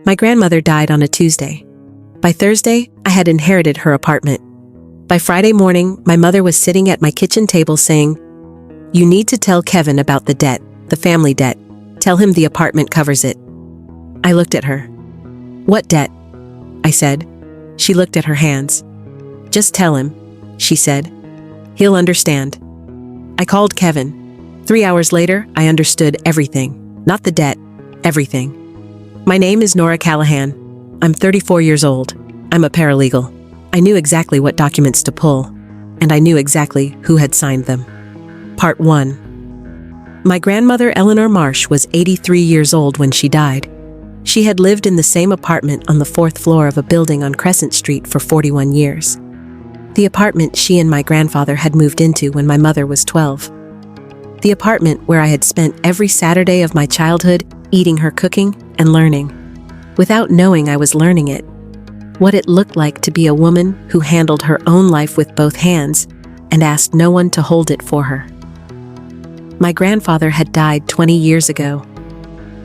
My grandmother died on a Tuesday. By Thursday, I had inherited her apartment. By Friday morning, my mother was sitting at my kitchen table saying, "You need to tell Kevin about the debt, the family debt. Tell him the apartment covers it." I looked at her. "What debt?" I said. She looked at her hands. "Just tell him," she said. "He'll understand." I called Kevin. 3 hours later, I understood everything. Not the debt, everything. My name is Nora Callahan. I'm 34 years old. I'm a paralegal. I knew exactly what documents to pull, and I knew exactly who had signed them. Part 1. My grandmother Eleanor Marsh was 83 years old when she died. She had lived in the same apartment on the 4th floor of a building on Crescent Street for 41 years. The apartment she and my grandfather had moved into when my mother was 12. The apartment where I had spent every Saturday of my childhood eating her cooking and learning, without knowing I was learning it, what it looked like to be a woman who handled her own life with both hands and asked no one to hold it for her. My grandfather had died 20 years ago.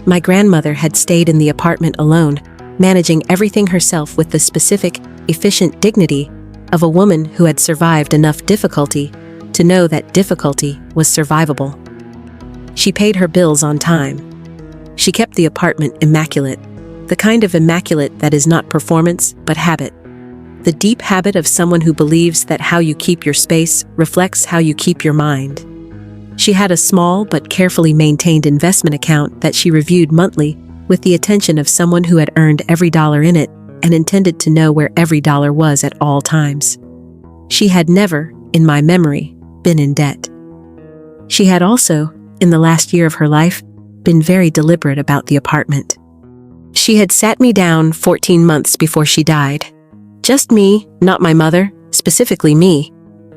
My grandmother had stayed in the apartment alone, managing everything herself with the specific, efficient dignity of a woman who had survived enough difficulty to know that difficulty was survivable. She paid her bills on time. She kept the apartment immaculate, the kind of immaculate that is not performance but habit. The deep habit of someone who believes that how you keep your space reflects how you keep your mind. She had a small but carefully maintained investment account that she reviewed monthly with the attention of someone who had earned every dollar in it and intended to know where every dollar was at all times. She had never, in my memory, been in debt. She had also, in the last year of her life, been very deliberate about the apartment. She had sat me down 14 months before she died. Just me, not my mother, specifically me,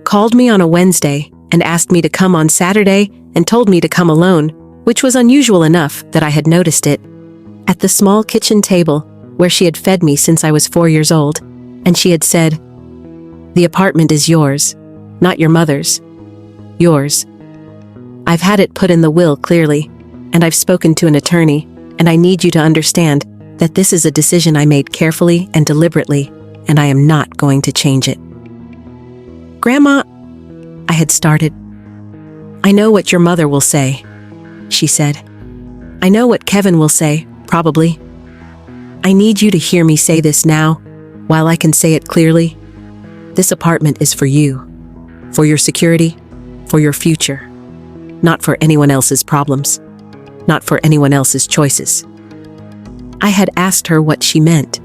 called me on a Wednesday and asked me to come on Saturday and told me to come alone, which was unusual enough that I had noticed it, at the small kitchen table where she had fed me since I was 4 years old, and she had said, "The apartment is yours, not your mother's. Yours. I've had it put in the will clearly, and I've spoken to an attorney, and I need you to understand that this is a decision I made carefully and deliberately, and I am not going to change it." "Grandma," I had started. "I know what your mother will say," she said. "I know what Kevin will say, probably. I need you to hear me say this now, while I can say it clearly. This apartment is for you, for your security, for your future, not for anyone else's problems, not for anyone else's choices." I had asked her what she meant.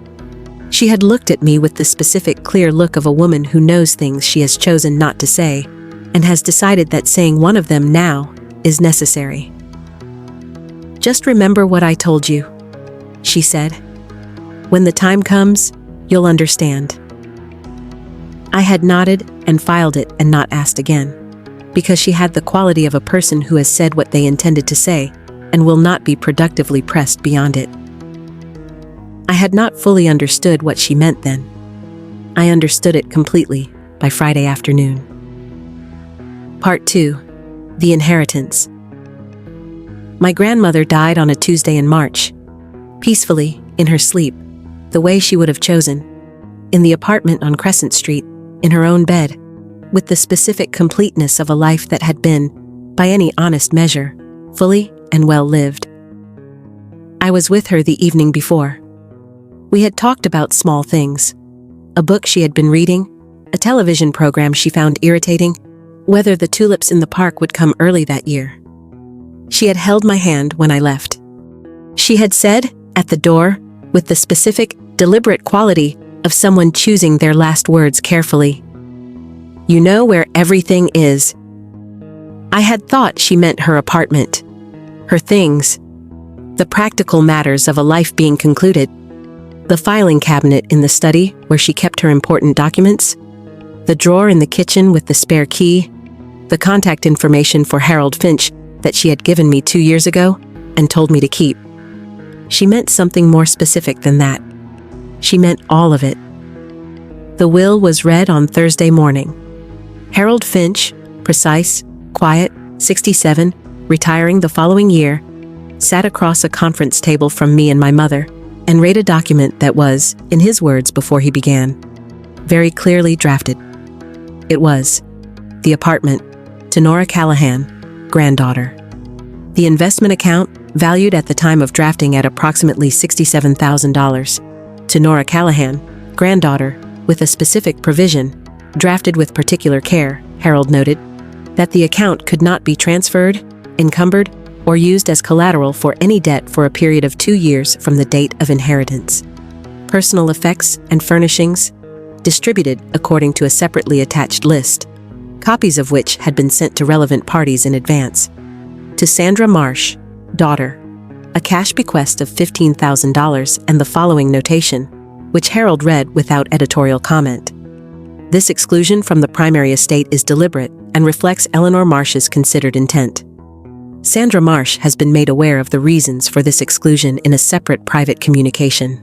She had looked at me with the specific, clear look of a woman who knows things she has chosen not to say, and has decided that saying one of them now is necessary. "Just remember what I told you," she said. "When the time comes, you'll understand." I had nodded and filed it and not asked again, because she had the quality of a person who has said what they intended to say and will not be productively pressed beyond it. I had not fully understood what she meant then. I understood it completely by Friday afternoon. Part 2. The Inheritance. My grandmother died on a Tuesday in March, peacefully, in her sleep, the way she would have chosen, in the apartment on Crescent Street, in her own bed, with the specific completeness of a life that had been, by any honest measure, fully and well lived. I was with her the evening before. We had talked about small things, a book she had been reading, a television program she found irritating, whether the tulips in the park would come early that year. She had held my hand when I left. She had said, at the door, with the specific, deliberate quality of someone choosing their last words carefully, "You know where everything is." I had thought she meant her apartment, her things, the practical matters of a life being concluded, the filing cabinet in the study where she kept her important documents, the drawer in the kitchen with the spare key, the contact information for Harold Finch that she had given me 2 years ago and told me to keep. She meant something more specific than that. She meant all of it. The will was read on Thursday morning. Harold Finch, precise, quiet, 67, retiring the following year, sat across a conference table from me and my mother and read a document that was, in his words before he began, very clearly drafted. It was the apartment to Nora Callahan, granddaughter. The investment account, valued at the time of drafting at approximately $67,000, to Nora Callahan, granddaughter, with a specific provision, drafted with particular care, Harold noted, that the account could not be transferred, encumbered, or used as collateral for any debt for a period of 2 years from the date of inheritance. Personal effects and furnishings, distributed according to a separately attached list, copies of which had been sent to relevant parties in advance. To Sandra Marsh, daughter, a cash bequest of $15,000 and the following notation, which Harold read without editorial comment. This exclusion from the primary estate is deliberate and reflects Eleanor Marsh's considered intent. Sandra Marsh has been made aware of the reasons for this exclusion in a separate private communication.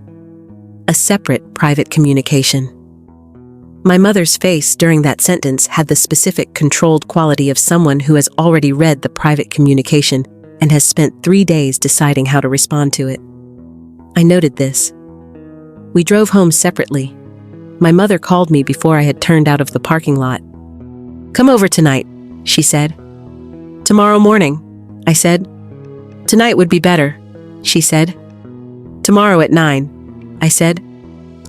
A separate private communication. My mother's face during that sentence had the specific controlled quality of someone who has already read the private communication and has spent 3 days deciding how to respond to it. I noted this. We drove home separately. My mother called me before I had turned out of the parking lot. "Come over tonight," she said. "Tomorrow morning," I said. "Tonight would be better," she said. "Tomorrow at 9, I said.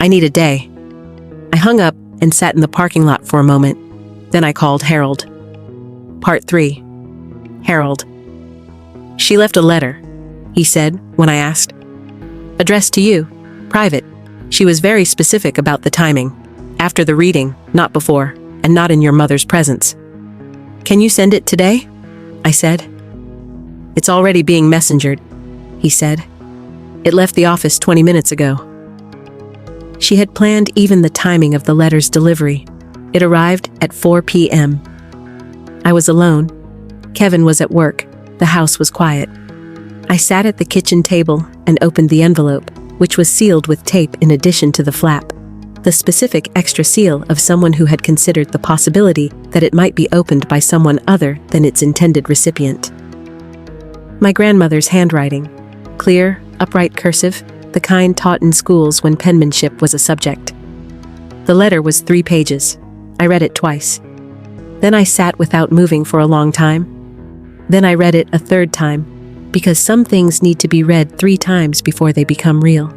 "I need a day." I hung up and sat in the parking lot for a moment. Then I called Harold. Part 3. Harold. "She left a letter," he said when I asked. "Addressed to you. Private. She was very specific about the timing. After the reading, not before, and not in your mother's presence." "Can you send it today?" I said. "It's already being messengered," he said. "It left the office 20 minutes ago." She had planned even the timing of the letter's delivery. It arrived at 4 p.m. I was alone. Kevin was at work. The house was quiet. I sat at the kitchen table and opened the envelope, which was sealed with tape in addition to the flap, the specific extra seal of someone who had considered the possibility that it might be opened by someone other than its intended recipient. My grandmother's handwriting, clear, upright cursive, the kind taught in schools when penmanship was a subject. The letter was 3 pages. I read it twice. Then I sat without moving for a long time. Then I read it a 3rd time, because some things need to be read 3 times before they become real.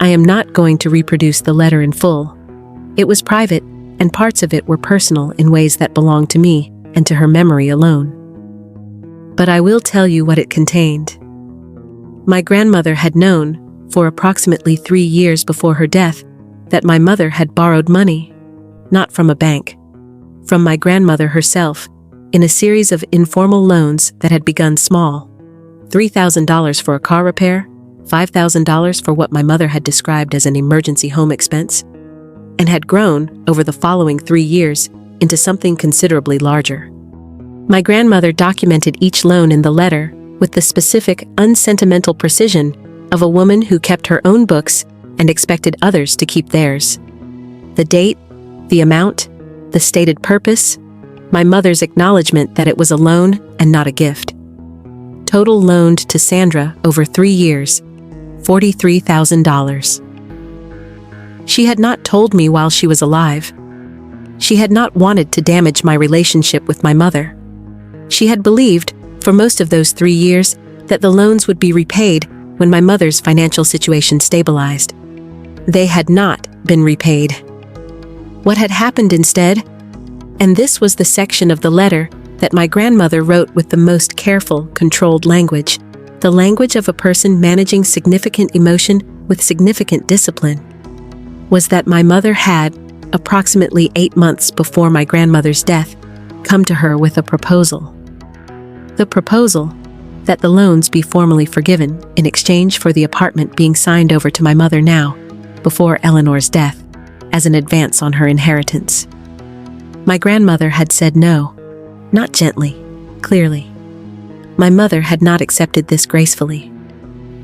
I am not going to reproduce the letter in full. It was private, and parts of it were personal in ways that belonged to me and to her memory alone. But I will tell you what it contained. My grandmother had known, for approximately 3 years before her death, that my mother had borrowed money, not from a bank, from my grandmother herself, in a series of informal loans that had begun small. $3,000 for a car repair, $5,000 for what my mother had described as an emergency home expense, and had grown, over the following 3 years, into something considerably larger. My grandmother documented each loan in the letter with the specific, unsentimental precision of a woman who kept her own books and expected others to keep theirs. The date, the amount, the stated purpose, my mother's acknowledgement that it was a loan and not a gift. Total loaned to Sandra over 3 years, $43,000. She had not told me while she was alive. She had not wanted to damage my relationship with my mother. She had believed, for most of those 3 years, that the loans would be repaid when my mother's financial situation stabilized. They had not been repaid. What had happened instead? And this was the section of the letter that my grandmother wrote with the most careful, controlled language, the language of a person managing significant emotion with significant discipline, was that my mother had, approximately 8 months before my grandmother's death, come to her with a proposal. The proposal that the loans be formally forgiven in exchange for the apartment being signed over to my mother now, before Eleanor's death, as an advance on her inheritance. My grandmother had said no, not gently, clearly. My mother had not accepted this gracefully.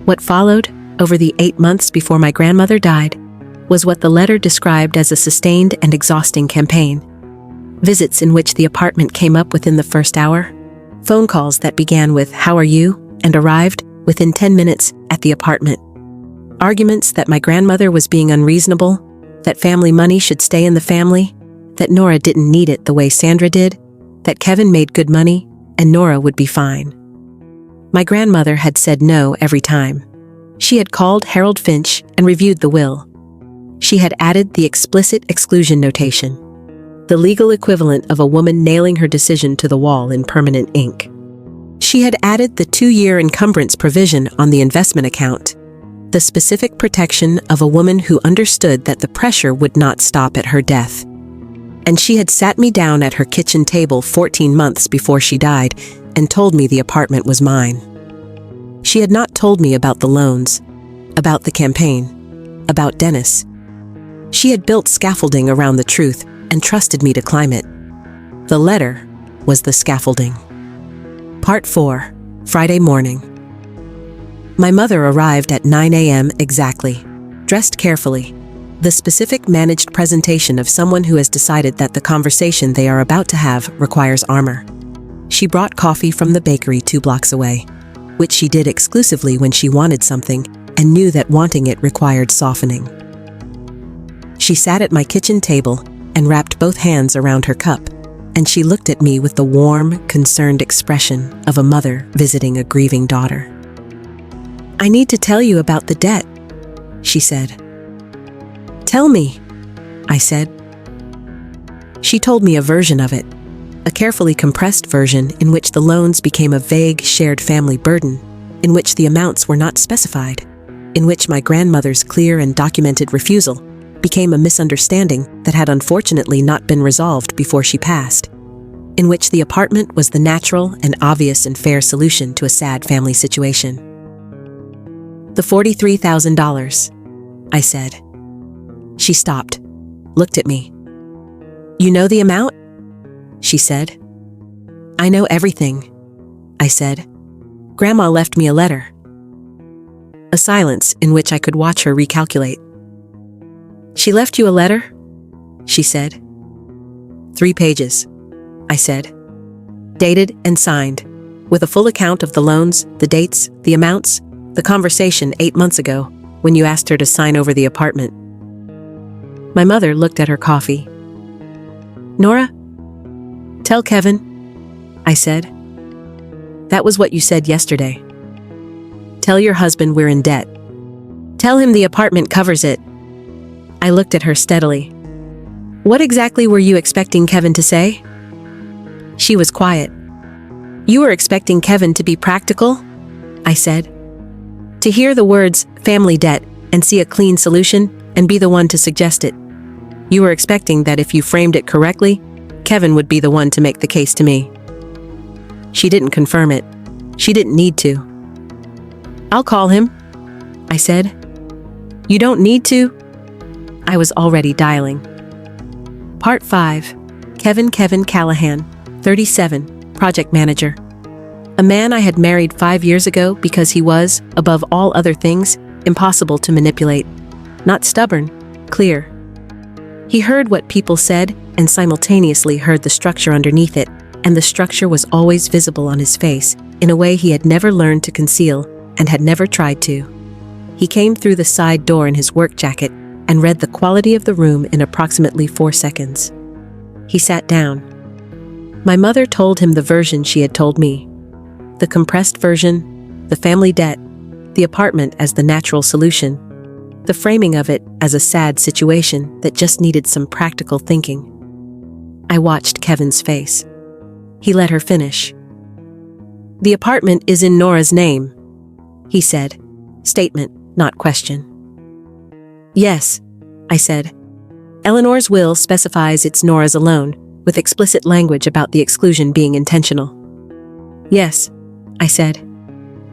What followed, over the 8 months before my grandmother died, was what the letter described as a sustained and exhausting campaign. Visits in which the apartment came up within the first hour, phone calls that began with "How are you?" and arrived, within 10 minutes, at the apartment. Arguments that my grandmother was being unreasonable, that family money should stay in the family, that Nora didn't need it the way Sandra did, that Kevin made good money, and Nora would be fine. My grandmother had said no every time. She had called Harold Finch and reviewed the will. She had added the explicit exclusion notation, the legal equivalent of a woman nailing her decision to the wall in permanent ink. She had added the 2-year encumbrance provision on the investment account, the specific protection of a woman who understood that the pressure would not stop at her death. And she had sat me down at her kitchen table 14 months before she died and told me the apartment was mine. She had not told me about the loans, about the campaign, about Dennis. She had built scaffolding around the truth and trusted me to climb it. The letter was the scaffolding. Part 4, Friday morning. My mother arrived at 9 a.m. exactly, dressed carefully, the specific managed presentation of someone who has decided that the conversation they are about to have requires armor. She brought coffee from the bakery 2 blocks away, which she did exclusively when she wanted something and knew that wanting it required softening. She sat at my kitchen table and wrapped both hands around her cup, and she looked at me with the warm, concerned expression of a mother visiting a grieving daughter. "I need to tell you about the debt," she said. "Tell me," I said. She told me a version of it, a carefully compressed version in which the loans became a vague shared family burden, in which the amounts were not specified, in which my grandmother's clear and documented refusal became a misunderstanding that had unfortunately not been resolved before she passed, in which the apartment was the natural and obvious and fair solution to a sad family situation. "The $43,000, I said. She stopped, looked at me. "You know the amount?" she said. "I know everything," I said. "Grandma left me a letter." A silence in which I could watch her recalculate. "She left you a letter?" she said. 3 pages, I said. "Dated and signed, with a full account of the loans, the dates, the amounts, the conversation 8 months ago, when you asked her to sign over the apartment." My mother looked at her coffee. "Nora, tell Kevin," I said. "That was what you said yesterday. Tell your husband we're in debt. Tell him the apartment covers it." I looked at her steadily. "What exactly were you expecting Kevin to say?" She was quiet. "You were expecting Kevin to be practical?" I said. "To hear the words, family debt, and see a clean solution, and be the one to suggest it. You were expecting that if you framed it correctly, Kevin would be the one to make the case to me." She didn't confirm it. She didn't need to. "I'll call him," I said. "You don't need to." I was already dialing. Part 5. Kevin Callahan, 37, project manager. A man I had married 5 years ago because he was, above all other things, impossible to manipulate. Not stubborn, clear. He heard what people said and simultaneously heard the structure underneath it, and the structure was always visible on his face, in a way he had never learned to conceal and had never tried to. He came through the side door in his work jacket and read the quality of the room in approximately 4 seconds. He sat down. My mother told him the version she had told me. The compressed version, the family debt, the apartment as the natural solution, the framing of it as a sad situation that just needed some practical thinking. I watched Kevin's face. He let her finish. "The apartment is in Nora's name," he said. Statement, not question. "Yes," I said. "Eleanor's will specifies it's Nora's alone, with explicit language about the exclusion being intentional." "Yes," I said.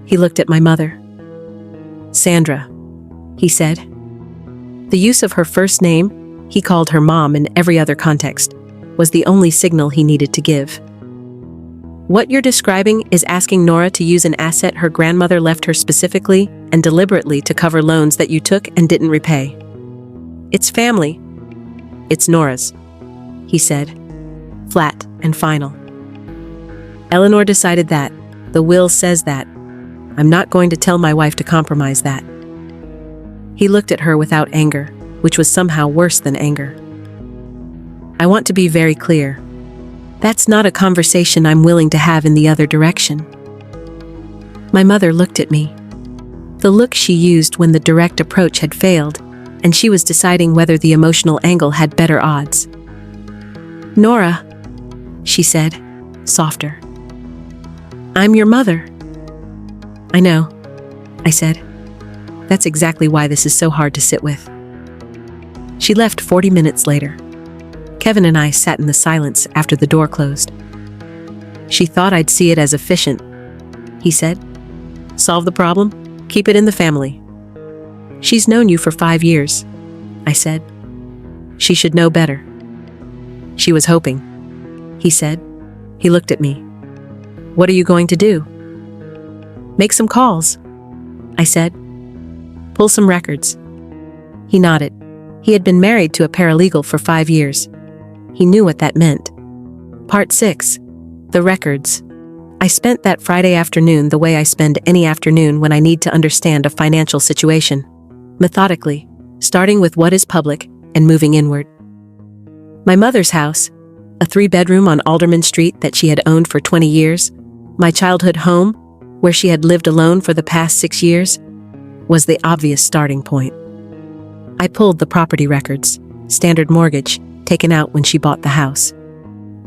He looked at my mother. "Sandra," he said. The use of her first name, he called her mom in every other context, was the only signal he needed to give. "What you're describing is asking Nora to use an asset her grandmother left her specifically and deliberately to cover loans that you took and didn't repay. It's family. It's Nora's," he said, flat and final. "Eleanor decided that. The will says that. I'm not going to tell my wife to compromise that." He looked at her without anger, which was somehow worse than anger. I want to be very clear. That's not a conversation I'm willing to have in the other direction. My mother looked at me. The look she used when the direct approach had failed, and she was deciding whether the emotional angle had better odds. Nora, she said, softer. I'm your mother. I know, I said. That's exactly why this is so hard to sit with. She left 40 minutes later. Kevin and I sat in the silence after the door closed. She thought I'd see it as efficient, he said. Solve the problem, keep it in the family. She's known you for 5 years, I said. She should know better. She was hoping, he said. He looked at me. What are you going to do? Make some calls, I said. Pull some records. He nodded. He had been married to a paralegal for 5 years. He knew what that meant. Part 6. The records. I spent that Friday afternoon the way I spend any afternoon when I need to understand a financial situation. Methodically, starting with what is public and moving inward. My mother's house, a 3-bedroom on Alderman Street that she had owned for 20 years, my childhood home, where she had lived alone for the past 6 years, was the obvious starting point. I pulled the property records, standard mortgage, taken out when she bought the house.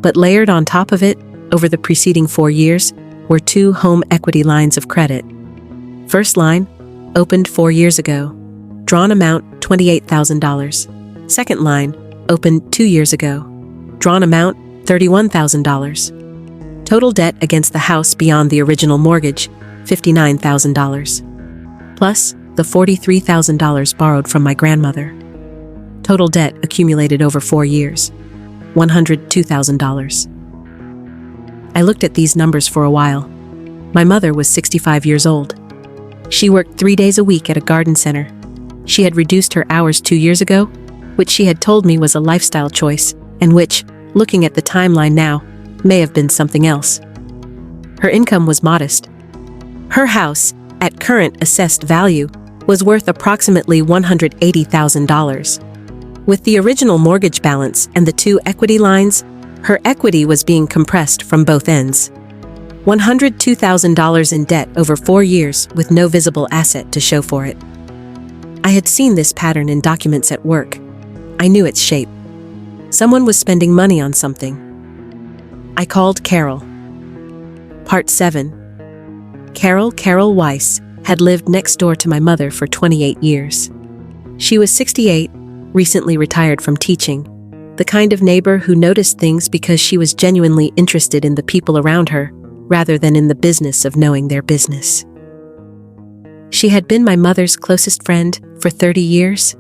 But layered on top of it, over the preceding 4 years, were 2 home equity lines of credit. First line, opened 4 years ago. Drawn amount, $28,000. Second line, opened 2 years ago. Drawn amount, $31,000. Total debt against the house beyond the original mortgage, $59,000. Plus, the $43,000 borrowed from my grandmother. Total debt accumulated over 4 years, $102,000. I looked at these numbers for a while. My mother was 65 years old. She worked 3 days a week at a garden center. She had reduced her hours 2 years ago, which she had told me was a lifestyle choice, and which, looking at the timeline now, may have been something else. Her income was modest. Her house, at current assessed value, was worth approximately $180,000. With the original mortgage balance and the 2 equity lines, her equity was being compressed from both ends. $102,000 in debt over 4 years with no visible asset to show for it. I had seen this pattern in documents at work. I knew its shape. Someone was spending money on something. I called Carol. Part 7. Carol Weiss had lived next door to my mother for 28 years. She was 68, recently retired from teaching, the kind of neighbor who noticed things because she was genuinely interested in the people around her, rather than in the business of knowing their business. She had been my mother's closest friend for 30 years.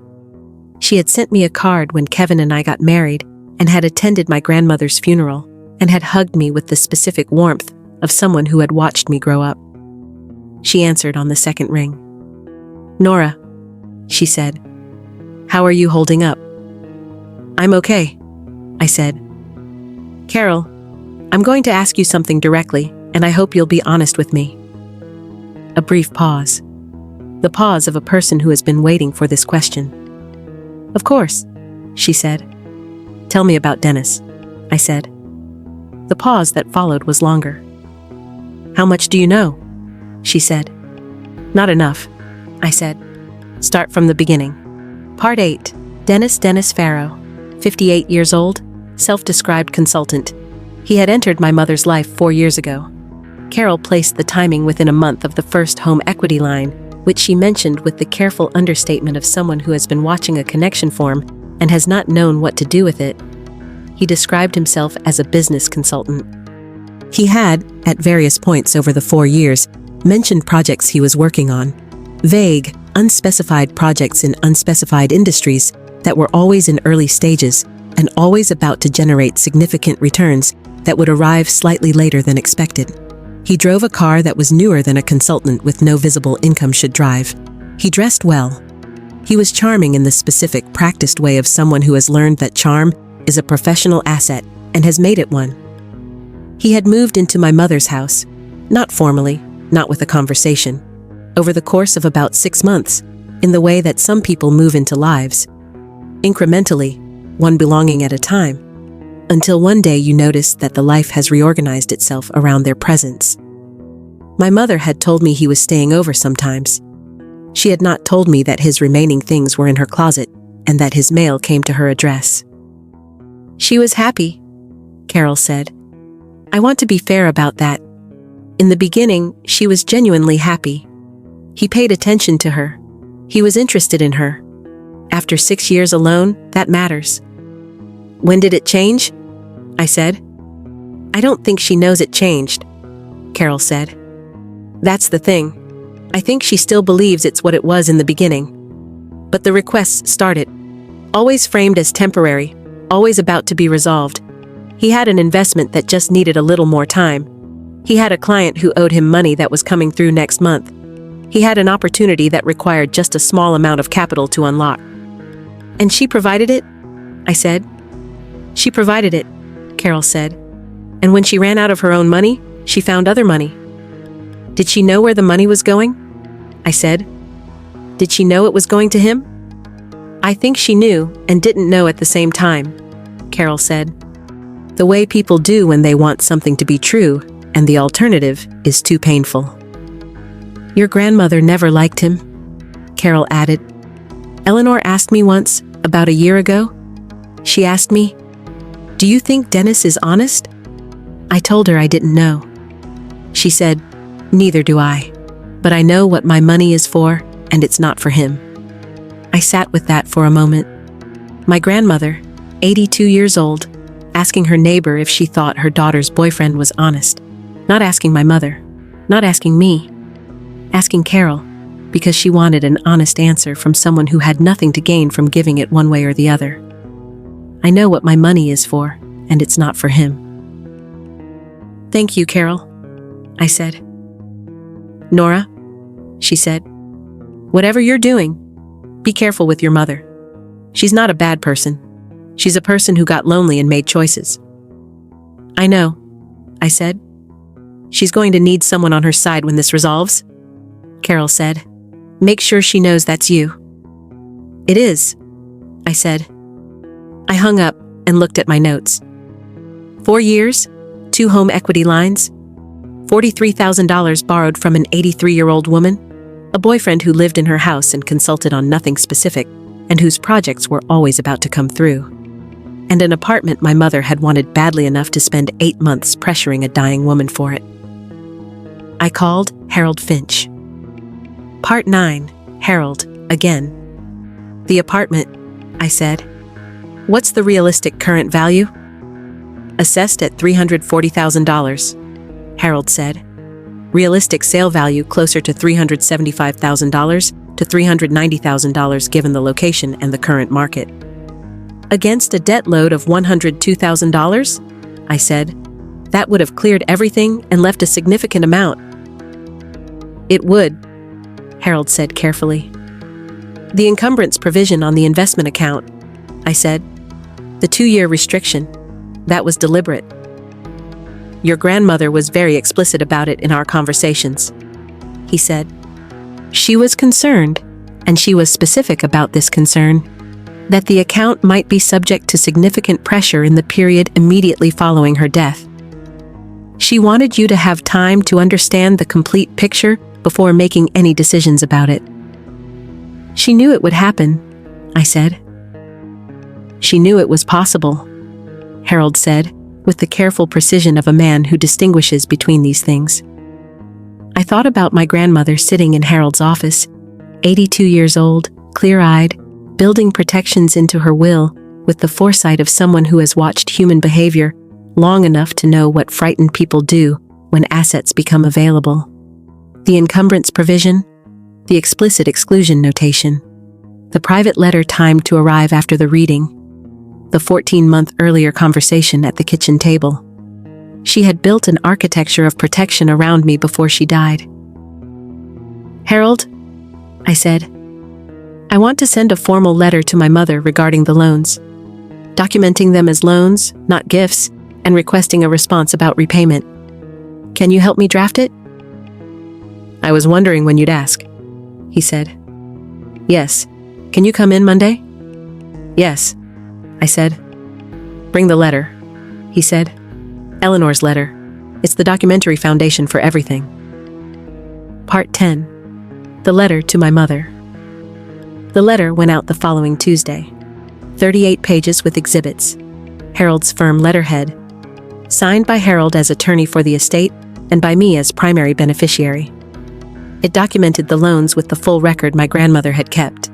She had sent me a card when Kevin and I got married and had attended my grandmother's funeral and had hugged me with the specific warmth of someone who had watched me grow up. She answered on the second ring. Nora, she said, how are you holding up? I'm okay, I said. Carol, I'm going to ask you something directly, and I hope you'll be honest with me. A brief pause. The pause of a person who has been waiting for this question. Of course, she said. Tell me about Dennis, I said. The pause that followed was longer. How much do you know? She said. Not enough, I said. Start from the beginning. Part 8. Dennis Farrow, 58 years old, self-described consultant. He had entered my mother's life 4 years ago. Carol placed the timing within a month of the first home equity line, which she mentioned with the careful understatement of someone who has been watching a connection form and has not known what to do with it. He described himself as a business consultant. He had, at various points over the 4 years, mentioned projects he was working on. Vague, unspecified projects in unspecified industries that were always in early stages and always about to generate significant returns that would arrive slightly later than expected. He drove a car that was newer than a consultant with no visible income should drive. He dressed well. He was charming in the specific, practiced way of someone who has learned that charm is a professional asset and has made it one. He had moved into my mother's house, not formally, not with a conversation. Over the course of about 6 months, in the way that some people move into lives. Incrementally, one belonging at a time, until one day you notice that the life has reorganized itself around their presence. My mother had told me he was staying over sometimes. She had not told me that his remaining things were in her closet and that his mail came to her address. She was happy, Carol said. I want to be fair about that. In the beginning, she was genuinely happy. He paid attention to her. He was interested in her. After 6 years alone, that matters. When did it change? I said. I don't think she knows it changed, Carol said. That's the thing. I think she still believes it's what it was in the beginning. But the requests started. Always framed as temporary, always about to be resolved. He had an investment that just needed a little more time. He had a client who owed him money that was coming through next month. He had an opportunity that required just a small amount of capital to unlock. And she provided it? I said. She provided it, Carol said. And when she ran out of her own money, she found other money. Did she know where the money was going? I said. Did she know it was going to him? I think she knew and didn't know at the same time, Carol said. The way people do when they want something to be true, and the alternative is too painful. Your grandmother never liked him, Carol added. Eleanor asked me once, about a year ago. She asked me, "Do you think Dennis is honest?" I told her I didn't know. She said, "Neither do I. But I know what my money is for, and it's not for him." I sat with that for a moment. My grandmother, 82 years old, asking her neighbor if she thought her daughter's boyfriend was honest. Not asking my mother, not asking me. Asking Carol, because she wanted an honest answer from someone who had nothing to gain from giving it one way or the other. I know what my money is for, and it's not for him. Thank you, Carol, I said. Nora, she said, whatever you're doing, be careful with your mother. She's not a bad person. She's a person who got lonely and made choices. I know, I said. She's going to need someone on her side when this resolves, Carol said. Make sure she knows that's you. It is, I said. I hung up and looked at my notes. 4 years, 2 home equity lines, $43,000 borrowed from an 83-year-old woman, a boyfriend who lived in her house and consulted on nothing specific, and whose projects were always about to come through. And an apartment my mother had wanted badly enough to spend 8 months pressuring a dying woman for it. I called Harold Finch. Part 9, Harold, again. The apartment, I said. What's the realistic current value? Assessed at $340,000, Harold said. Realistic sale value closer to $375,000 to $390,000 given the location and the current market. Against a debt load of $102,000? I said. That would have cleared everything and left a significant amount. It would, Harold said carefully. The encumbrance provision on the investment account, I said. The 2-year restriction, that was deliberate. Your grandmother was very explicit about it in our conversations, he said. She was concerned, and she was specific about this concern, that the account might be subject to significant pressure in the period immediately following her death. She wanted you to have time to understand the complete picture before making any decisions about it. She knew it would happen, I said. She knew it was possible, Harold said, with the careful precision of a man who distinguishes between these things. I thought about my grandmother sitting in Harold's office, 82 years old, clear-eyed, building protections into her will with the foresight of someone who has watched human behavior long enough to know what frightened people do when assets become available. The encumbrance provision, the explicit exclusion notation, the private letter timed to arrive after the reading, the 14-month earlier conversation at the kitchen table. She had built an architecture of protection around me before she died. Harold, I said, I want to send a formal letter to my mother regarding the loans, documenting them as loans, not gifts, and requesting a response about repayment. Can you help me draft it? I was wondering when you'd ask, he said. Yes. Can you come in Monday? Yes, I said. Bring the letter, he said. Eleanor's letter. It's the documentary foundation for everything. Part 10. The letter to my mother. The letter went out the following Tuesday. 38 pages with exhibits. Harold's firm letterhead. Signed by Harold as attorney for the estate and by me as primary beneficiary. It documented the loans with the full record my grandmother had kept.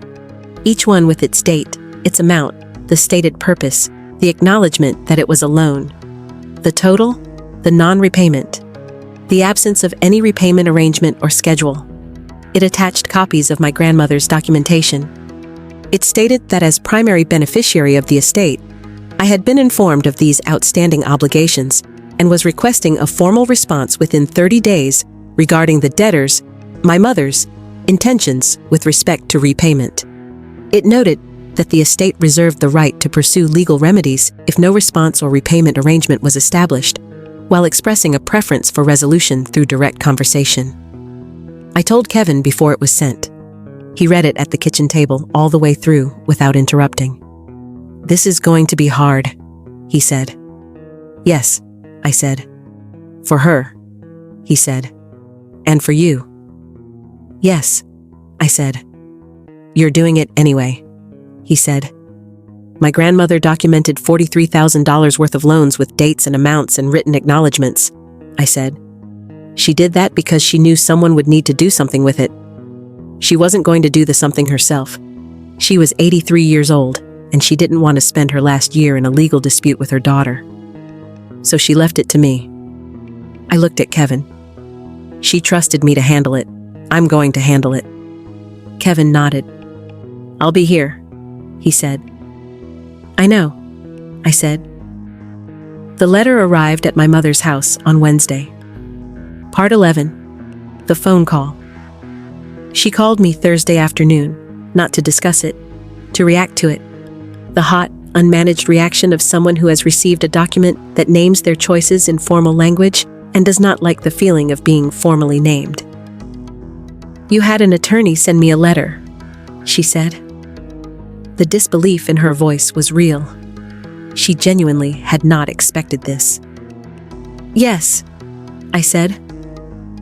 Each one with its date, its amount, the stated purpose, the acknowledgement that it was a loan. The total, the non-repayment, the absence of any repayment arrangement or schedule. It attached copies of my grandmother's documentation. It stated that as primary beneficiary of the estate, I had been informed of these outstanding obligations and was requesting a formal response within 30 days regarding the debtors, my mother's, intentions with respect to repayment. It noted that the estate reserved the right to pursue legal remedies if no response or repayment arrangement was established, while expressing a preference for resolution through direct conversation. I told Kevin before it was sent. He read it at the kitchen table all the way through without interrupting. "This is going to be hard," he said. "Yes," I said. "For her," he said. "And for you." "Yes," I said. "You're doing it anyway," he said. My grandmother documented $43,000 worth of loans with dates and amounts and written acknowledgments, I said. She did that because she knew someone would need to do something with it. She wasn't going to do the something herself. She was 83 years old, and she didn't want to spend her last year in a legal dispute with her daughter. So she left it to me. I looked at Kevin. She trusted me to handle it. I'm going to handle it. Kevin nodded. "I'll be here," he said. "I know," I said. The letter arrived at my mother's house on Wednesday. Part 11. The phone call. She called me Thursday afternoon, not to discuss it, to react to it. The hot, unmanaged reaction of someone who has received a document that names their choices in formal language and does not like the feeling of being formally named. "You had an attorney send me a letter," she said. The disbelief in her voice was real. She genuinely had not expected this. "Yes," I said.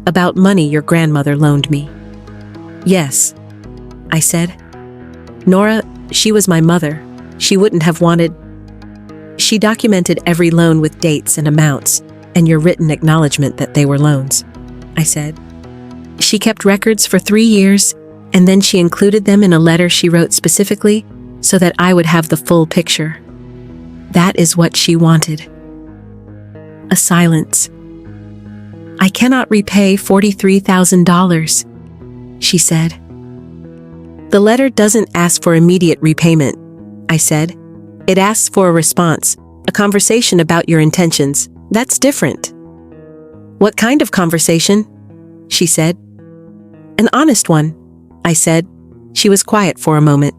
"About money your grandmother loaned me." "Yes," I said. "Nora, she was my mother. She wouldn't have wanted..." "She documented every loan with dates and amounts, and your written acknowledgement that they were loans," I said. "She kept records for 3 years, and then she included them in a letter she wrote specifically so that I would have the full picture. That is what she wanted." A silence. "I cannot repay $43,000, she said. "The letter doesn't ask for immediate repayment," I said. "It asks for a response, a conversation about your intentions. That's different." "What kind of conversation?" she said. "An honest one," I said. She was quiet for a moment.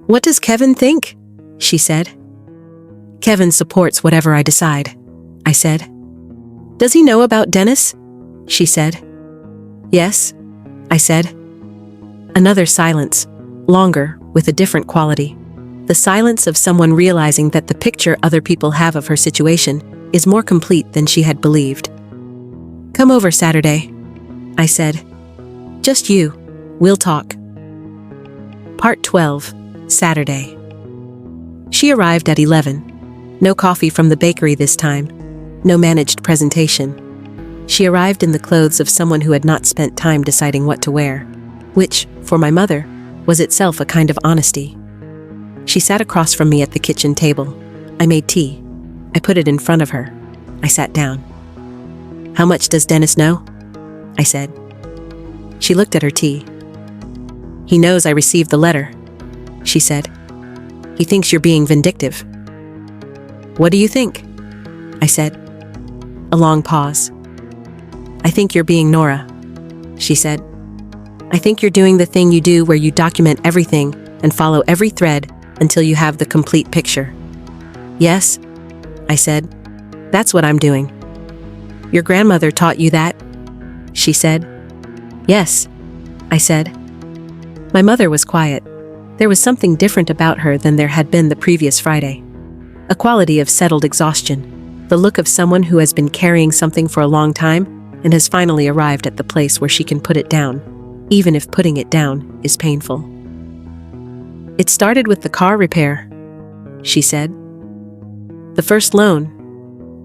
"What does Kevin think?" she said. "Kevin supports whatever I decide," I said. "Does he know about Dennis?" she said. "Yes," I said. Another silence, longer, with a different quality. The silence of someone realizing that the picture other people have of her situation is more complete than she had believed. "Come over Saturday," I said. "Just you. We'll talk." Part 12. Saturday. She arrived at 11. No coffee from the bakery this time. No managed presentation. She arrived in the clothes of someone who had not spent time deciding what to wear, which, for my mother, was itself a kind of honesty. She sat across from me at the kitchen table. I made tea. I put it in front of her. I sat down. "How much does Dennis know?" I said. She looked at her tea. "He knows I received the letter," she said. "He thinks you're being vindictive." "What do you think?" I said. A long pause. "I think you're being Nora," she said. "I think you're doing the thing you do where you document everything and follow every thread until you have the complete picture." "Yes," I said. "That's what I'm doing." "Your grandmother taught you that?" she said. "Yes," I said. My mother was quiet. There was something different about her than there had been the previous Friday. A quality of settled exhaustion, the look of someone who has been carrying something for a long time and has finally arrived at the place where she can put it down, even if putting it down is painful. "It started with the car repair," she said. "The first loan,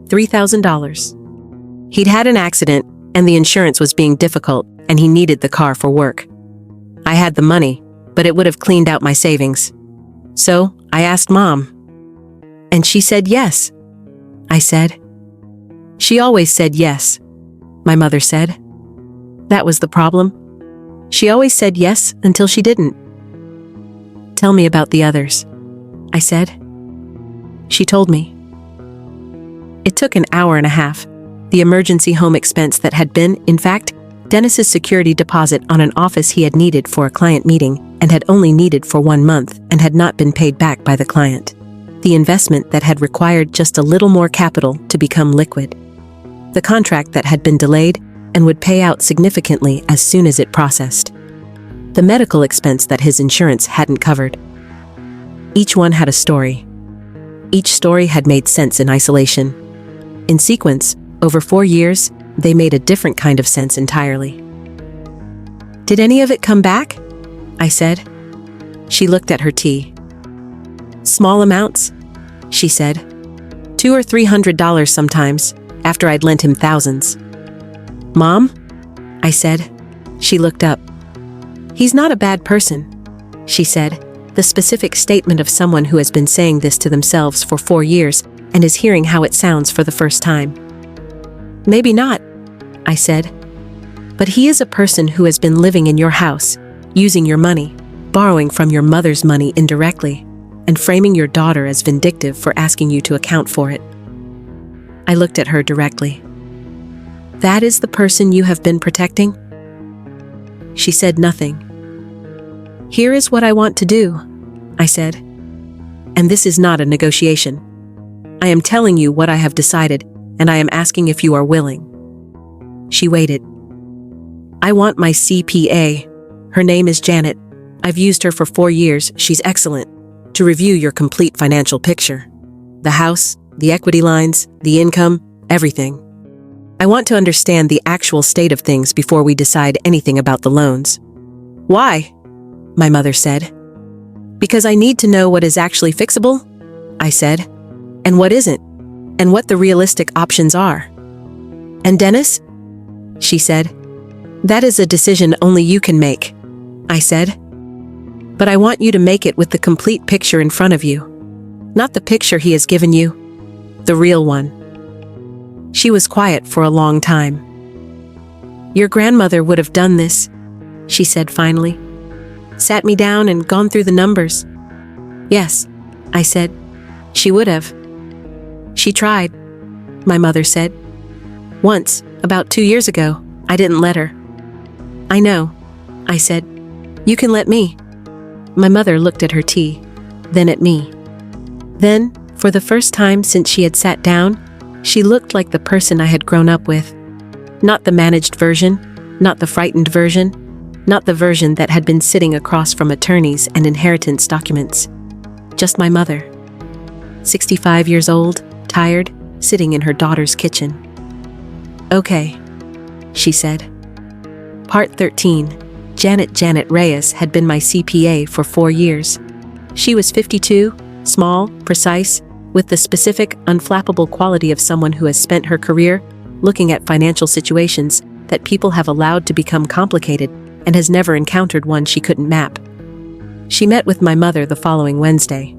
$3,000. He'd had an accident, and the insurance was being difficult, and he needed the car for work. I had the money, but it would have cleaned out my savings. So I asked Mom. And she said yes," I said. "She always said yes," my mother said. "That was the problem. She always said yes until she didn't." "Tell me about the others," I said. She told me. It took an hour and a half. The emergency home expense that had been, in fact, Dennis's security deposit on an office he had needed for a client meeting and had only needed for 1 month and had not been paid back by the client. The investment that had required just a little more capital to become liquid. The contract that had been delayed and would pay out significantly as soon as it processed. The medical expense that his insurance hadn't covered. Each one had a story. Each story had made sense in isolation. In sequence, over 4 years, they made a different kind of sense entirely. "Did any of it come back?" I said. She looked at her tea. "Small amounts," she said. $200 or $300 sometimes, after I'd lent him thousands." "Mom?" I said. She looked up. "He's not a bad person," she said, the specific statement of someone who has been saying this to themselves for 4 years and is hearing how it sounds for the first time. "Maybe not," I said. "But he is a person who has been living in your house, using your money, borrowing from your mother's money indirectly, and framing your daughter as vindictive for asking you to account for it." I looked at her directly. "That is the person you have been protecting?" She said nothing. "Here is what I want to do," I said. "And this is not a negotiation. I am telling you what I have decided, and I am asking if you are willing." She waited. "I want my CPA. Her name is Janet. I've used her for 4 years, she's excellent, to review your complete financial picture. The house, the equity lines, the income, everything. I want to understand the actual state of things before we decide anything about the loans." "Why?" my mother said. "Because I need to know what is actually fixable," I said, "and what isn't, and what the realistic options are." "And Dennis?" she said. "That is a decision only you can make," I said. "But I want you to make it with the complete picture in front of you. Not the picture he has given you. The real one." She was quiet for a long time. "Your grandmother would have done this," she said finally. "Sat me down and gone through the numbers." "Yes," I said. "She would have." "She tried," my mother said. "Once, about 2 years ago, I didn't let her." "I know," I said. "You can let me." My mother looked at her tea, then at me. Then, for the first time since she had sat down, she looked like the person I had grown up with. Not the managed version, not the frightened version, not the version that had been sitting across from attorneys and inheritance documents. Just my mother. 65 years old, tired, sitting in her daughter's kitchen. "Okay," she said. Part 13. Janet Reyes had been my CPA for 4 years. She was 52, small, precise, with the specific, unflappable quality of someone who has spent her career looking at financial situations that people have allowed to become complicated and has never encountered one she couldn't map. She met with my mother the following Wednesday.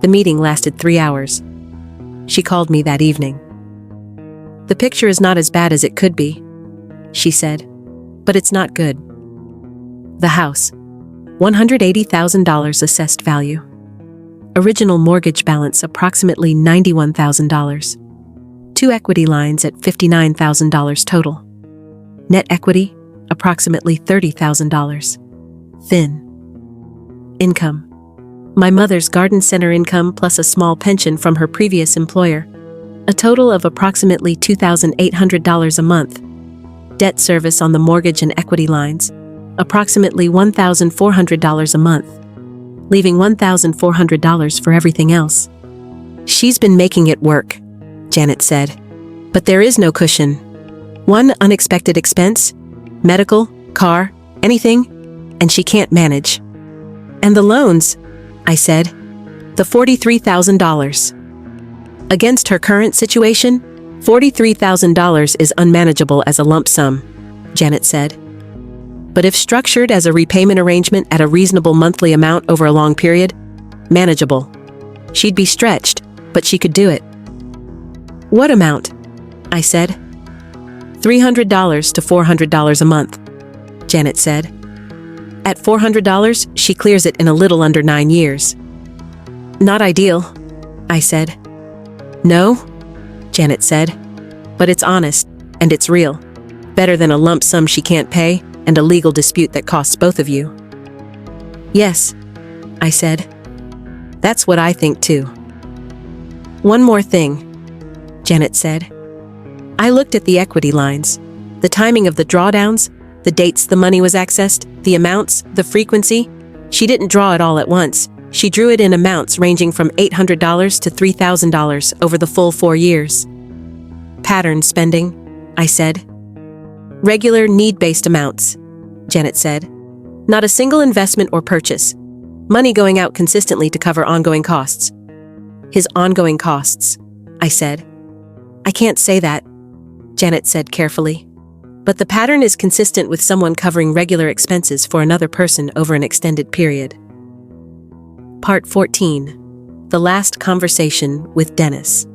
The meeting lasted 3 hours. She called me that evening. "The picture is not as bad as it could be," she said, "but it's not good. The house, $180,000 assessed value. Original mortgage balance approximately $91,000. 2 equity lines at $59,000 total. Net equity, approximately $30,000. Thin. Income. My mother's garden center income plus a small pension from her previous employer. A total of approximately $2,800 a month. Debt service on the mortgage and equity lines, approximately $1,400 a month, leaving $1,400 for everything else. She's been making it work, Janet said. But there is no cushion. One unexpected expense, medical, car, anything, and she can't manage. And the loans, I said, the $43,000. Against her current situation, $43,000 is unmanageable as a lump sum, Janet said. But if structured as a repayment arrangement at a reasonable monthly amount over a long period, manageable. She'd be stretched, but she could do it. What amount? I said. $300 to $400 a month, Janet said. At $400, she clears it in a little under 9 years. Not ideal, I said. No, Janet said, but it's honest, and it's real. Better than a lump sum she can't pay and a legal dispute that costs both of you. Yes, I said. That's what I think too. One more thing, Janet said. I looked at the equity lines, the timing of the drawdowns, the dates the money was accessed, the amounts, the frequency. She didn't draw it all at once. She drew it in amounts ranging from $800 to $3,000 over the full 4 years. Pattern spending, I said. Regular need-based amounts, Janet said. Not a single investment or purchase. Money going out consistently to cover ongoing costs. His ongoing costs, I said. I can't say that, Janet said carefully. But the pattern is consistent with someone covering regular expenses for another person over an extended period. Part 14. The Last Conversation with Dennis.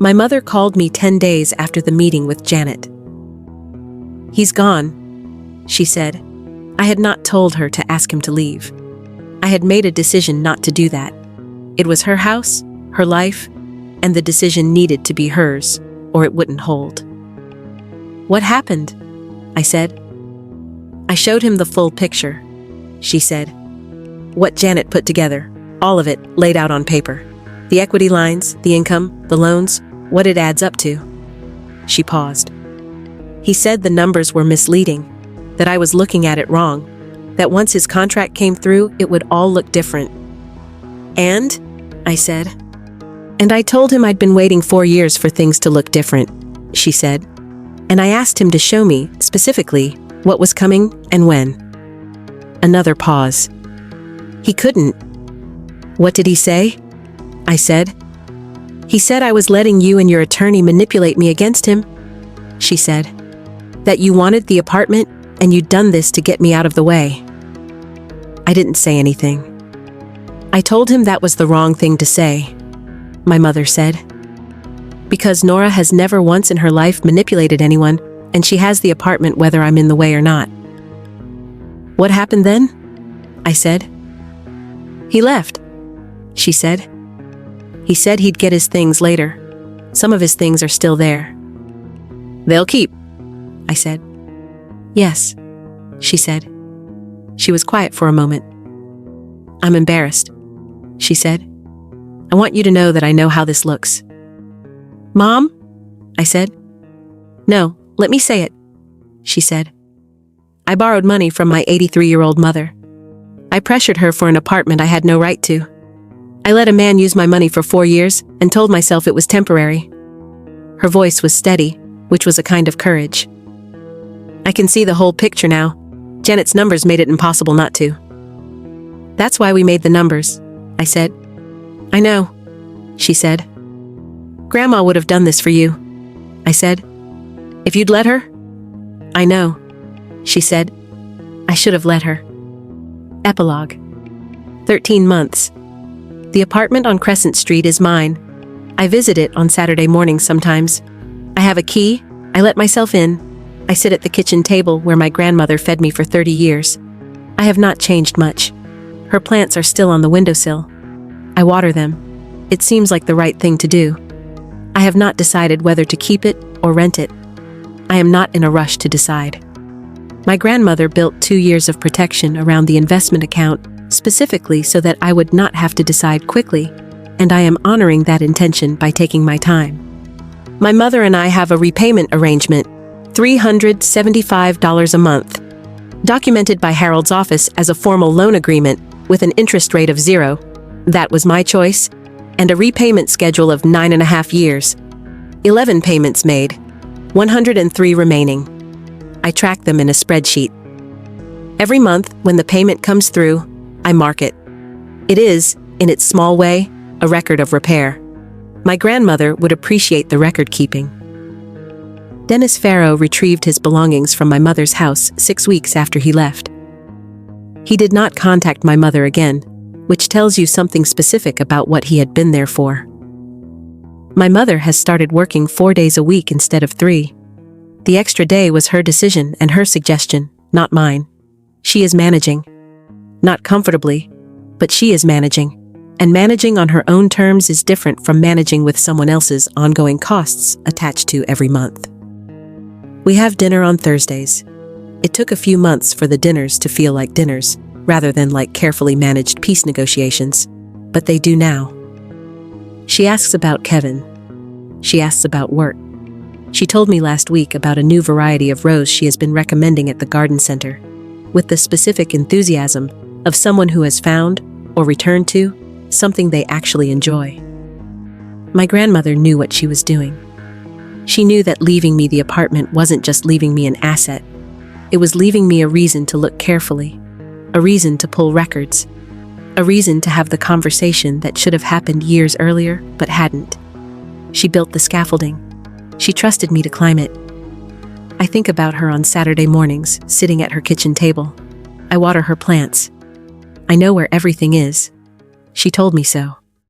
My mother called me 10 days after the meeting with Janet. He's gone, she said. I had not told her to ask him to leave. I had made a decision not to do that. It was her house, her life, and the decision needed to be hers, or it wouldn't hold. What happened? I said. I showed him the full picture, she said. What Janet put together, all of it laid out on paper. The equity lines, the income, the loans, what it adds up to. She paused. He said the numbers were misleading, that I was looking at it wrong, that once his contract came through, it would all look different. And? I said. And I told him I'd been waiting 4 years for things to look different, she said. And I asked him to show me, specifically, what was coming and when. Another pause. He couldn't. What did he say? I said. He said I was letting you and your attorney manipulate me against him, she said. That you wanted the apartment and you'd done this to get me out of the way. I didn't say anything. I told him that was the wrong thing to say, my mother said. Because Nora has never once in her life manipulated anyone, and she has the apartment whether I'm in the way or not. What happened then? I said. He left, she said. He said he'd get his things later. Some of his things are still there. They'll keep, I said. Yes, she said. She was quiet for a moment. I'm embarrassed, she said. I want you to know that I know how this looks. Mom? I said. No, let me say it, she said. I borrowed money from my 83-year-old mother. I pressured her for an apartment I had no right to. I let a man use my money for 4 years and told myself it was temporary. Her voice was steady, which was a kind of courage. I can see the whole picture now. Janet's numbers made it impossible not to. That's why we made the numbers, I said. I know, she said. Grandma would have done this for you, I said. If you'd let her? I know, she said. I should have let her. Epilogue. 13 months. The apartment on Crescent Street is mine. I visit it on Saturday mornings sometimes. I have a key. I let myself in. I sit at the kitchen table where my grandmother fed me for 30 years. I have not changed much. Her plants are still on the windowsill. I water them. It seems like the right thing to do. I have not decided whether to keep it or rent it. I am not in a rush to decide. My grandmother built 2 years of protection around the investment account, specifically so that I would not have to decide quickly, and I am honoring that intention by taking my time. My mother and I have a repayment arrangement, $375 a month. documented by Harold's office as a formal loan agreement with an interest rate of 0. That was my choice, and a repayment schedule of 9.5 years. 11 payments made, 103 remaining. I track them in a spreadsheet. Every month, when the payment comes through, I mark it. It is, in its small way, a record of repair. My grandmother would appreciate the record keeping. Dennis Farrow retrieved his belongings from my mother's house 6 weeks after he left. He did not contact my mother again, which tells you something specific about what he had been there for. My mother has started working 4 days a week instead of 3. The extra day was her decision and her suggestion, not mine. She is managing. Not comfortably, but she is managing. And managing on her own terms is different from managing with someone else's ongoing costs attached to every month. We have dinner on Thursdays. It took a few months for the dinners to feel like dinners, rather than like carefully managed peace negotiations, but they do now. She asks about Kevin. She asks about work. She told me last week about a new variety of rose she has been recommending at the garden center, with the specific enthusiasm of someone who has found, or returned to, something they actually enjoy. My grandmother knew what she was doing. She knew that leaving me the apartment wasn't just leaving me an asset. It was leaving me a reason to look carefully, a reason to pull records, a reason to have the conversation that should have happened years earlier but hadn't. She built the scaffolding. She trusted me to climb it. I think about her on Saturday mornings, sitting at her kitchen table. I water her plants. I know where everything is. She told me so.